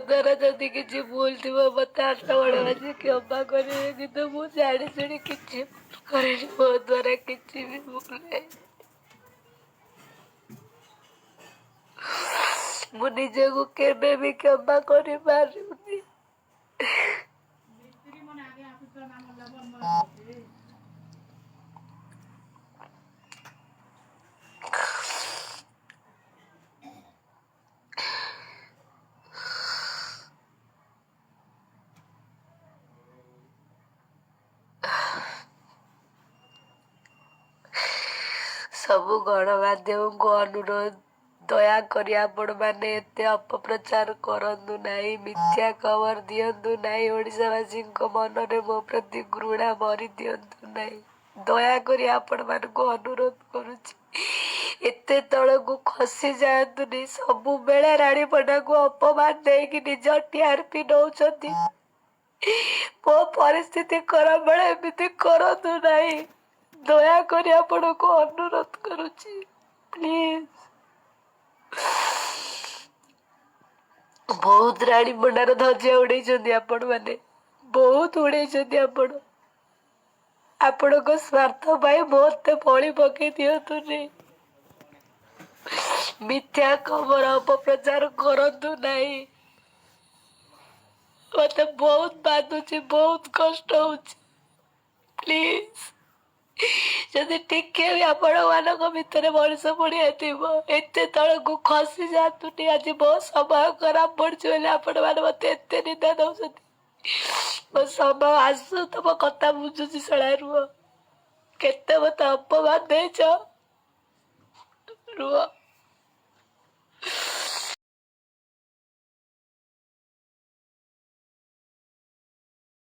द्वारा जदि किसी भूल थी मत हाथ बड़ बाजी क्षमा करे कि मुझे जाणी शुणी किसी करे मो द्वारा किसी भी भूल है मु निजे को केबे भी क्षमा करि पारुनी सबु गणमाध्यम को अनुरोध दया करी आपण मैंने एते अपप्रचार करंतु नहीं मिथ्या खबर दियंतु नहीं ओडिशावासी मन में मो प्रति घृणा भरी दियंतु नहीं दया करी आपण मान को अनुरोध करुछि एते तल को खसी जातुनी सबु बेले रानी पटा को अपमान दे कि निज टीआरपी नौचंती मो परिस्थिति खराब बेले एमिति करंतु नहीं दया करी आपण को अनुरोध करुछि प्लीज बहुत राणी बंडार ध्वजा उड़े आपण मैंने बहुत उड़े आपण आपण को स्वार्थ पाई मत बलि पकई दिंतुनि मिथ्या खबर अपप्रचार करंतु नहीं मत बहुत बाधुची बहुत कष्ट होची प्लीज जदि टिके भी आपण मानक भितर मनीष पड़िया एत तल को खसी जातुनी आज बहुत समय खराब पड़े आपण मैंने मत एत निंदा दौरान मो समय आसु तुम कथा बुझुची शला रुह केते मत अपमान देच रुह